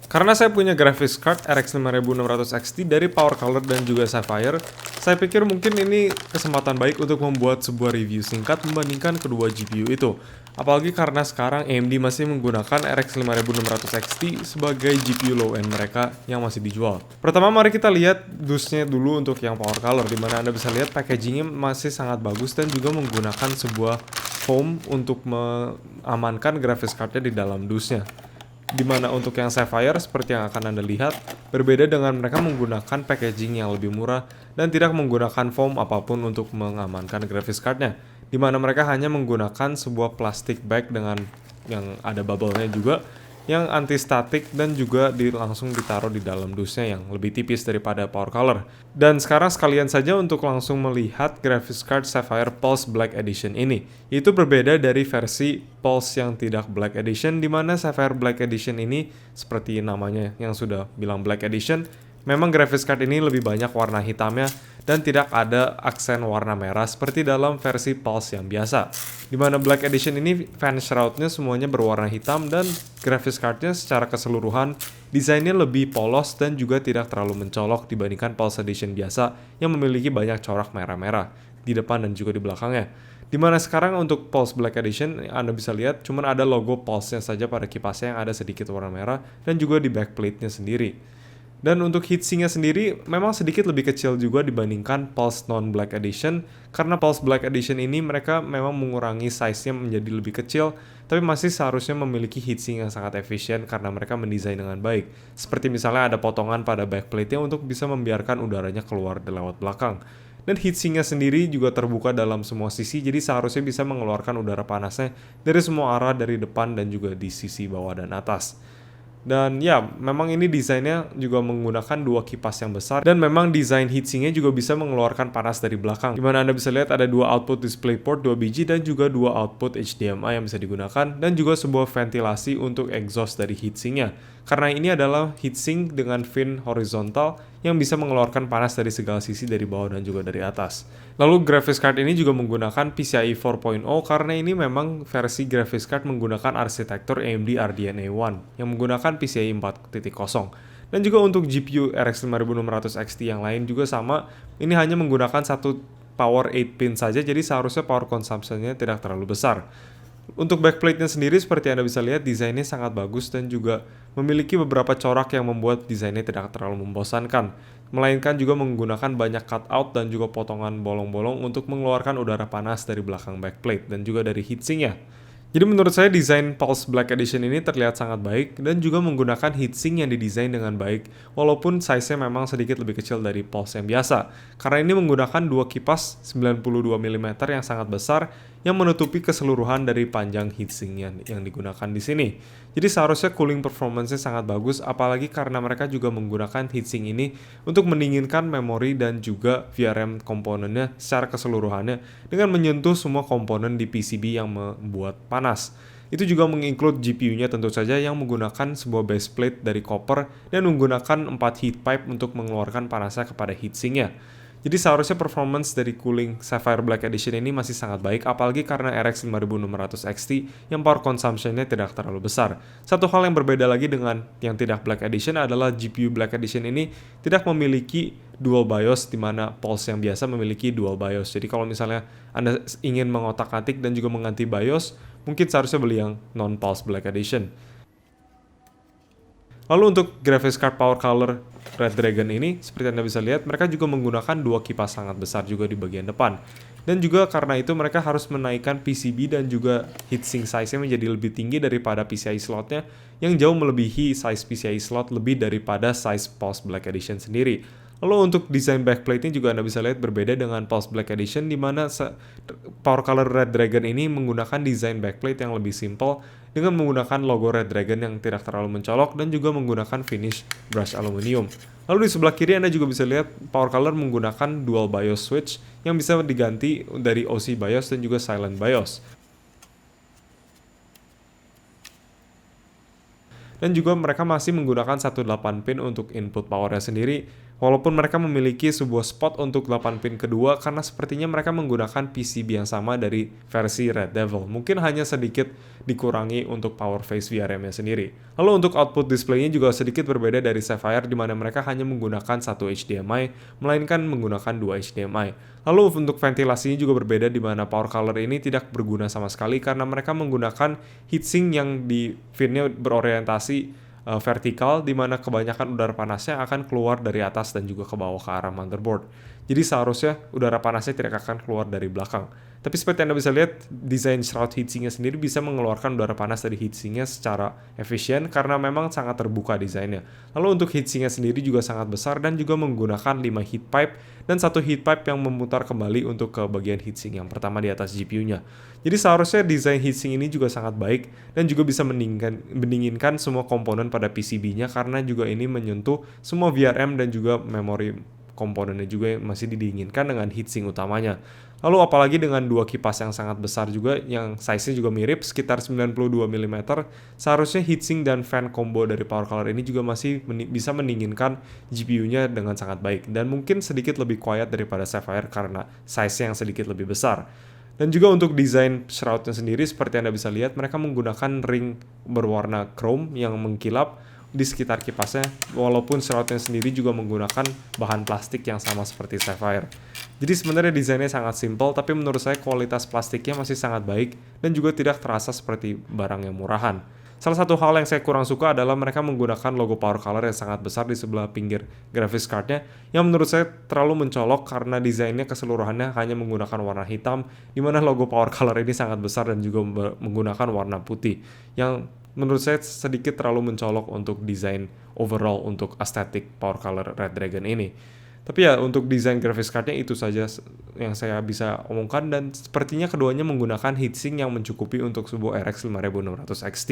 Karena saya punya graphics card RX 5600 XT dari Power Color dan juga Sapphire, saya pikir mungkin ini kesempatan baik untuk membuat sebuah review singkat membandingkan kedua GPU itu. Apalagi karena sekarang AMD masih menggunakan RX 5600 XT sebagai GPU low-end mereka yang masih dijual. Pertama, mari kita lihat dusnya dulu untuk yang Power Color, dimana Anda bisa lihat packagingnya masih sangat bagus dan juga menggunakan sebuah foam untuk mengamankan graphics cardnya di dalam dusnya. Dimana untuk yang Sapphire seperti yang akan Anda lihat berbeda dengan mereka menggunakan packaging yang lebih murah dan tidak menggunakan foam apapun untuk mengamankan graphics cardnya, dimana mereka hanya menggunakan sebuah plastik bag dengan yang ada bubble-nya juga, yang anti statik dan juga langsung ditaruh di dalam dusnya yang lebih tipis daripada Power Color. Dan sekarang sekalian saja untuk langsung melihat graphics card Sapphire Pulse Black Edition ini. Itu berbeda dari versi Pulse yang tidak Black Edition, di mana Sapphire Black Edition ini seperti namanya yang sudah bilang Black Edition, memang graphics card ini lebih banyak warna hitamnya dan tidak ada aksen warna merah seperti dalam versi Pulse yang biasa. Dimana Black Edition ini fan shroud-nya semuanya berwarna hitam dan graphics card-nya secara keseluruhan desainnya lebih polos dan juga tidak terlalu mencolok dibandingkan Pulse Edition biasa yang memiliki banyak corak merah-merah di depan dan juga di belakangnya. Dimana sekarang untuk Pulse Black Edition Anda bisa lihat cuma ada logo Pulse-nya saja pada kipasnya yang ada sedikit warna merah dan juga di backplate-nya sendiri. Dan untuk heatsinknya sendiri memang sedikit lebih kecil juga dibandingkan Pulse Non-Black Edition, karena Pulse Black Edition ini mereka memang mengurangi size-nya menjadi lebih kecil, tapi masih seharusnya memiliki heatsink yang sangat efisien karena mereka mendesain dengan baik. Seperti misalnya ada potongan pada backplate-nya untuk bisa membiarkan udaranya keluar lewat belakang. Dan heatsinknya sendiri juga terbuka dalam semua sisi, jadi seharusnya bisa mengeluarkan udara panasnya dari semua arah, dari depan dan juga di sisi bawah dan atas. Dan ya, memang ini desainnya juga menggunakan dua kipas yang besar dan memang desain heatsinknya juga bisa mengeluarkan panas dari belakang. Dimana Anda bisa lihat ada dua output DisplayPort 2 biji dan juga dua output HDMI yang bisa digunakan dan juga sebuah ventilasi untuk exhaust dari heatsinknya. Karena ini adalah heatsink dengan fin horizontal yang bisa mengeluarkan panas dari segala sisi dari bawah dan juga dari atas. Lalu graphics card ini juga menggunakan PCIe 4.0 karena ini memang versi graphics card menggunakan arsitektur AMD RDNA 1 yang menggunakan PCIe 4.0. Dan juga untuk GPU RX 5600 XT yang lain juga sama, ini hanya menggunakan satu power 8 pin saja, jadi seharusnya power consumption-nya tidak terlalu besar. Untuk backplate-nya sendiri seperti Anda bisa lihat desainnya sangat bagus dan juga memiliki beberapa corak yang membuat desainnya tidak terlalu membosankan, melainkan juga menggunakan banyak cutout dan juga potongan bolong-bolong untuk mengeluarkan udara panas dari belakang backplate dan juga dari heatsinknya. Jadi menurut saya desain Pulse Black Edition ini terlihat sangat baik dan juga menggunakan heatsink yang didesain dengan baik walaupun size-nya memang sedikit lebih kecil dari Pulse yang biasa, karena ini menggunakan dua kipas 92 mm yang sangat besar yang menutupi keseluruhan dari panjang heatsink yang digunakan di sini. Jadi seharusnya cooling performance-nya sangat bagus, apalagi karena mereka juga menggunakan heatsink ini untuk mendinginkan memori dan juga VRM komponennya secara keseluruhannya dengan menyentuh semua komponen di PCB yang membuat panas. Itu juga menginclude GPU-nya tentu saja yang menggunakan sebuah baseplate dari copper dan menggunakan 4 heat pipe untuk mengeluarkan panasnya kepada heatsinknya. Jadi seharusnya performance dari cooling Sapphire Black Edition ini masih sangat baik, apalagi karena RX 5600 XT yang power consumption-nya tidak terlalu besar. Satu hal yang berbeda lagi dengan yang tidak Black Edition adalah GPU Black Edition ini tidak memiliki dual BIOS, di mana Pulse yang biasa memiliki dual BIOS. Jadi kalau misalnya Anda ingin mengotak-atik dan juga mengganti BIOS, mungkin seharusnya beli yang non-Pulse Black Edition. Lalu untuk graphics card Power Color Red Dragon ini, seperti Anda bisa lihat, mereka juga menggunakan dua kipas sangat besar juga di bagian depan. Dan juga karena itu mereka harus menaikkan PCB dan juga heatsink size-nya menjadi lebih tinggi daripada PCIe slot-nya, yang jauh melebihi size PCIe slot lebih daripada size Pulse Black Edition sendiri. Lalu untuk desain backplate-nya juga Anda bisa lihat berbeda dengan Pulse Black Edition, di mana Power Color Red Dragon ini menggunakan desain backplate yang lebih simple dengan menggunakan logo Red Dragon yang tidak terlalu mencolok dan juga menggunakan finish brush aluminium. Lalu di sebelah kiri Anda juga bisa lihat Power Color menggunakan dual BIOS switch yang bisa diganti dari OC BIOS dan juga silent BIOS. Dan juga mereka masih menggunakan 18 pin untuk input powernya sendiri, Walaupun mereka memiliki sebuah spot untuk 8 pin kedua karena sepertinya mereka menggunakan PCB yang sama dari versi Red Devil. Mungkin hanya sedikit dikurangi untuk power phase VRM-nya sendiri. Lalu untuk output display-nya juga sedikit berbeda dari Sapphire di mana mereka hanya menggunakan satu HDMI melainkan menggunakan dua HDMI. Lalu untuk ventilasinya juga berbeda di mana Power Color ini tidak berguna sama sekali karena mereka menggunakan heatsink yang di fin-nya berorientasi vertikal di mana kebanyakan udara panasnya akan keluar dari atas dan juga ke bawah ke arah motherboard. Jadi seharusnya udara panasnya tidak akan keluar dari belakang. Tapi seperti Anda bisa lihat, desain shroud heatsinknya sendiri bisa mengeluarkan udara panas dari heatsinknya secara efisien karena memang sangat terbuka desainnya. Lalu untuk heatsinknya sendiri juga sangat besar dan juga menggunakan 5 heat pipe dan satu heat pipe yang memutar kembali untuk ke bagian heatsink yang pertama di atas GPU-nya. Jadi seharusnya desain heatsink ini juga sangat baik dan juga bisa mendinginkan semua komponen pada PCB-nya karena juga ini menyentuh semua VRM dan juga memori komponennya juga yang masih didinginkan dengan heatsink utamanya. Lalu apalagi dengan dua kipas yang sangat besar juga yang size-nya juga mirip sekitar 92 mm, seharusnya heatsink dan fan combo dari Power Color ini juga masih bisa mendinginkan GPU-nya dengan sangat baik dan mungkin sedikit lebih quiet daripada Sapphire karena size-nya yang sedikit lebih besar. Dan juga untuk desain shroud-nya sendiri seperti Anda bisa lihat mereka menggunakan ring berwarna chrome yang mengkilap di sekitar kipasnya, walaupun shroudnya sendiri juga menggunakan bahan plastik yang sama seperti Sapphire. Jadi sebenarnya desainnya sangat simpel, tapi menurut saya kualitas plastiknya masih sangat baik dan juga tidak terasa seperti barang yang murahan. Salah satu hal yang saya kurang suka adalah mereka menggunakan logo Power Color yang sangat besar di sebelah pinggir graphics card-nya, yang menurut saya terlalu mencolok karena desainnya keseluruhannya hanya menggunakan warna hitam, di mana logo Power Color ini sangat besar dan juga menggunakan warna putih, yang menurut saya sedikit terlalu mencolok untuk desain overall untuk estetik Power Color Red Dragon ini. Tapi ya untuk desain graphics card-nya itu saja yang saya bisa omongkan dan sepertinya keduanya menggunakan heatsink yang mencukupi untuk sebuah RX 5600 XT.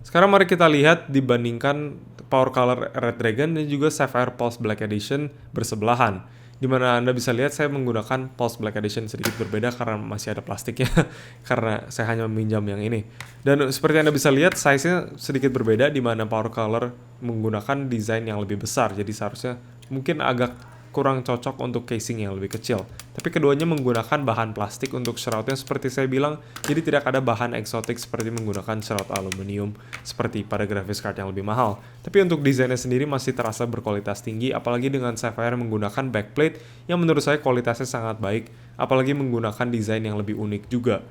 Sekarang mari kita lihat dibandingkan Power Color Red Dragon dan juga Sapphire Pulse Black Edition bersebelahan. Dimana Anda bisa lihat saya menggunakan Pulse Black Edition sedikit berbeda karena masih ada plastiknya karena saya hanya meminjam yang ini. Dan seperti Anda bisa lihat size-nya sedikit berbeda di mana Power Color menggunakan desain yang lebih besar. Jadi seharusnya mungkin agak kurang cocok untuk casing yang lebih kecil. Tapi keduanya menggunakan bahan plastik untuk shroudnya seperti saya bilang, jadi tidak ada bahan eksotik seperti menggunakan shroud aluminium seperti pada graphics card yang lebih mahal. Tapi untuk desainnya sendiri masih terasa berkualitas tinggi, apalagi dengan Sapphire menggunakan backplate yang menurut saya kualitasnya sangat baik, apalagi menggunakan desain yang lebih unik juga.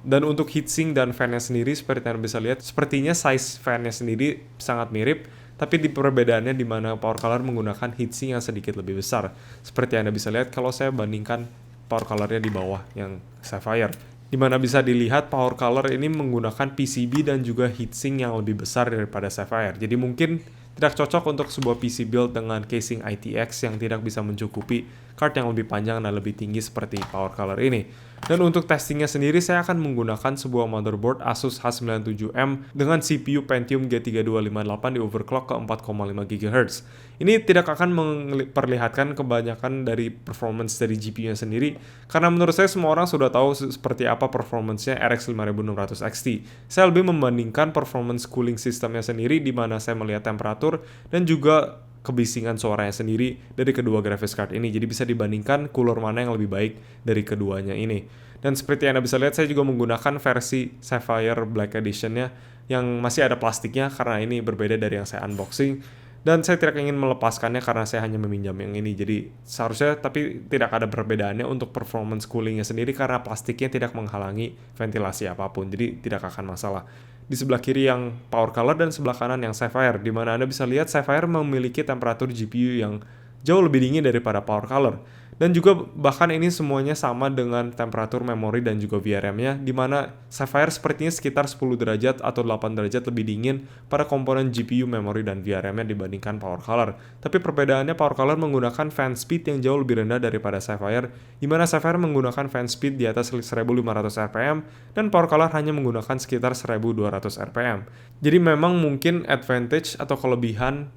Dan untuk heatsink dan fan-nya sendiri seperti Anda bisa lihat, sepertinya size fan-nya sendiri sangat mirip, tapi di perbedaannya di mana Power Color menggunakan heatsink yang sedikit lebih besar. Seperti Anda bisa lihat kalau saya bandingkan Power Color-nya di bawah yang Sapphire. Di mana bisa dilihat Power Color ini menggunakan PCB dan juga heatsink yang lebih besar daripada Sapphire. Jadi mungkin tidak cocok untuk sebuah PC build dengan casing ITX yang tidak bisa mencukupi card yang lebih panjang dan lebih tinggi seperti Power Color ini. Dan untuk testingnya sendiri saya akan menggunakan sebuah motherboard Asus H97M dengan CPU Pentium G3258 di overclock ke 4,5 GHz. Ini tidak akan memperlihatkan kebanyakan dari performance dari GPU-nya sendiri karena menurut saya semua orang sudah tahu seperti apa performance-nya RX 5600 XT. Saya lebih membandingkan performance cooling sistemnya sendiri di mana saya melihat temperatur dan juga kebisingan suaranya sendiri dari kedua graphics card ini. Jadi bisa dibandingkan cooler mana yang lebih baik dari keduanya ini. Dan seperti yang Anda bisa lihat, saya juga menggunakan versi Sapphire Black Edition-nya yang masih ada plastiknya karena ini berbeda dari yang saya unboxing. Dan saya tidak ingin melepaskannya karena saya hanya meminjam yang ini. Jadi seharusnya tapi tidak ada perbedaannya untuk performance coolingnya sendiri karena plastiknya tidak menghalangi ventilasi apapun. Jadi tidak akan masalah. Di sebelah kiri yang Power Color dan sebelah kanan yang Sapphire, di mana Anda bisa lihat Sapphire memiliki temperatur GPU yang jauh lebih dingin daripada Power Color. Dan juga bahkan ini semuanya sama dengan temperatur memori dan juga VRM-nya, di mana Sapphire sepertinya sekitar 10 derajat atau 8 derajat lebih dingin pada komponen GPU, memori, dan VRM-nya dibandingkan Power Color. Tapi perbedaannya Power Color menggunakan fan speed yang jauh lebih rendah daripada Sapphire, di mana Sapphire menggunakan fan speed di atas 1500 RPM dan Power Color hanya menggunakan sekitar 1200 RPM. Jadi memang mungkin advantage atau kelebihan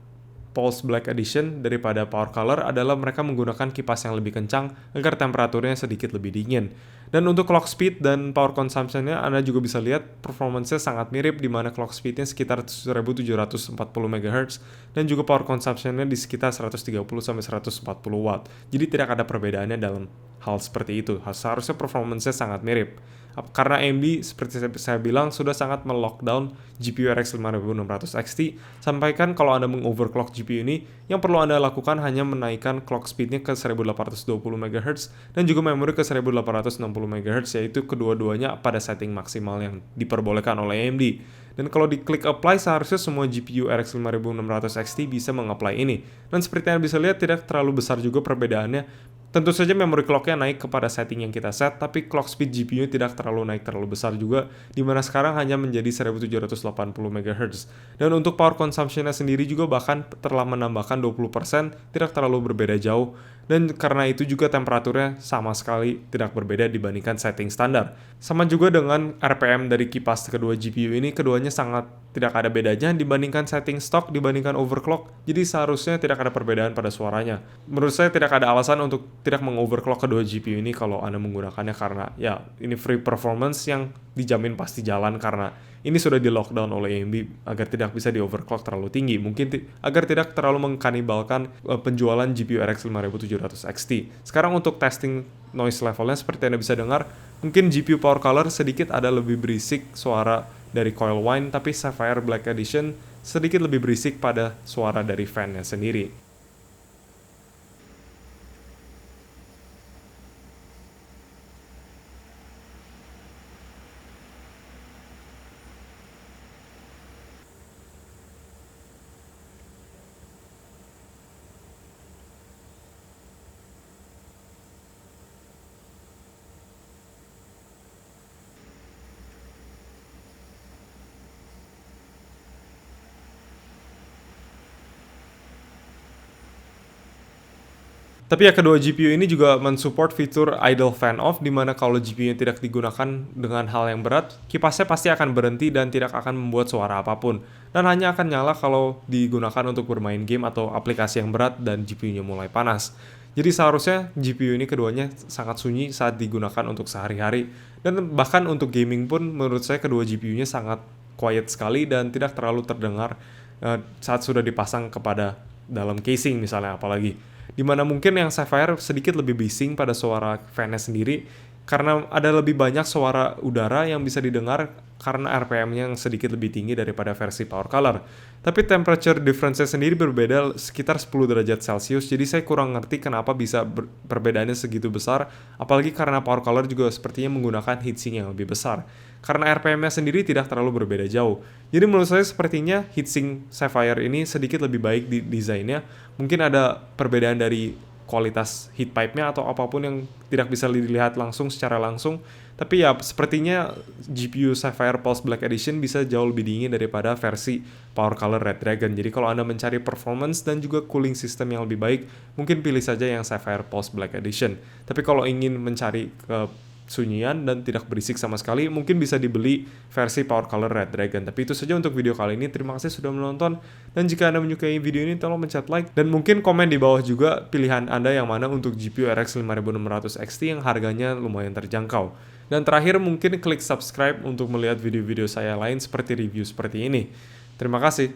Pulse Black Edition daripada Power Color adalah mereka menggunakan kipas yang lebih kencang agar temperaturnya sedikit lebih dingin. Dan untuk clock speed dan power consumption-nya, Anda juga bisa lihat performance-nya sangat mirip, di mana clock speed-nya sekitar 1740 MHz dan juga power consumption-nya di sekitar 130-140 Watt. Jadi tidak ada perbedaannya dalam hal seperti itu. Seharusnya performance-nya sangat mirip. Karena AMD seperti saya bilang sudah sangat melockdown GPU RX 5600 XT, sampaikan kalau Anda mengoverclock GPU ini, yang perlu Anda lakukan hanya menaikkan clock speed-nya ke 1820 MHz dan juga memori ke 1860 MHz, yaitu kedua-duanya pada setting maksimal yang diperbolehkan oleh AMD. Dan kalau diklik apply, seharusnya semua GPU RX 5600 XT bisa mengapply ini. Dan seperti yang bisa lihat, tidak terlalu besar juga perbedaannya. Tentu saja memory clock-nya naik kepada setting yang kita set, tapi clock speed GPU tidak terlalu naik terlalu besar juga, di mana sekarang hanya menjadi 1780 MHz. Dan untuk power consumption-nya sendiri juga bahkan telah menambahkan 20%, tidak terlalu berbeda jauh. Dan karena itu juga temperaturnya sama sekali tidak berbeda dibandingkan setting standar. Sama juga dengan RPM dari kipas kedua GPU ini, keduanya sangat tidak ada bedanya dibandingkan setting stock dibandingkan overclock, jadi seharusnya tidak ada perbedaan pada suaranya. Menurut saya tidak ada alasan untuk tidak mengoverclock kedua GPU ini kalau Anda menggunakannya, karena ya ini free performance yang dijamin pasti jalan, karena ini sudah di lockdown oleh AMD agar tidak bisa di overclock terlalu tinggi, mungkin agar tidak terlalu mengkanibalkan penjualan GPU RX 5700 XT. Sekarang untuk testing noise levelnya, seperti Anda bisa dengar, mungkin GPU Power Color sedikit ada lebih berisik suara dari coil whine, tapi Sapphire Black Edition sedikit lebih berisik pada suara dari fan-nya sendiri. Tapi ya kedua GPU ini juga mensupport fitur idle fan off, di mana kalau GPU-nya tidak digunakan dengan hal yang berat, kipasnya pasti akan berhenti dan tidak akan membuat suara apapun. Dan hanya akan nyala kalau digunakan untuk bermain game atau aplikasi yang berat dan GPU-nya mulai panas. Jadi seharusnya GPU ini keduanya sangat sunyi saat digunakan untuk sehari-hari. Dan bahkan untuk gaming pun menurut saya kedua GPU-nya sangat quiet sekali dan tidak terlalu terdengar saat sudah dipasang kepada dalam casing misalnya, apalagi dimana mungkin yang Sapphire sedikit lebih bising pada suara fan-nya sendiri, karena ada lebih banyak suara udara yang bisa didengar karena RPM-nya yang sedikit lebih tinggi daripada versi Power Color. Tapi temperature difference-nya sendiri berbeda sekitar 10 derajat Celcius, jadi saya kurang ngerti kenapa bisa perbedaannya segitu besar, apalagi karena Power Color juga sepertinya menggunakan heatsink yang lebih besar. Karena RPM-nya sendiri tidak terlalu berbeda jauh. Jadi menurut saya sepertinya heatsink Sapphire ini sedikit lebih baik di desainnya. Mungkin ada perbedaan dari kualitas heat pipe-nya atau apapun yang tidak bisa dilihat langsung secara langsung. Tapi ya sepertinya GPU Sapphire Pulse Black Edition bisa jauh lebih dingin daripada versi Power Color Red Dragon. Jadi kalau Anda mencari performance dan juga cooling system yang lebih baik, mungkin pilih saja yang Sapphire Pulse Black Edition. Tapi kalau ingin mencari sunyian dan tidak berisik sama sekali, mungkin bisa dibeli versi Power Color Red Dragon. Tapi itu saja untuk video kali ini. Terima kasih sudah menonton, dan jika Anda menyukai video ini tolong pencet like dan mungkin komen di bawah juga pilihan Anda yang mana untuk GPU RX 5600 XT yang harganya lumayan terjangkau. Dan terakhir mungkin klik subscribe untuk melihat video-video saya lain seperti review seperti ini. Terima kasih.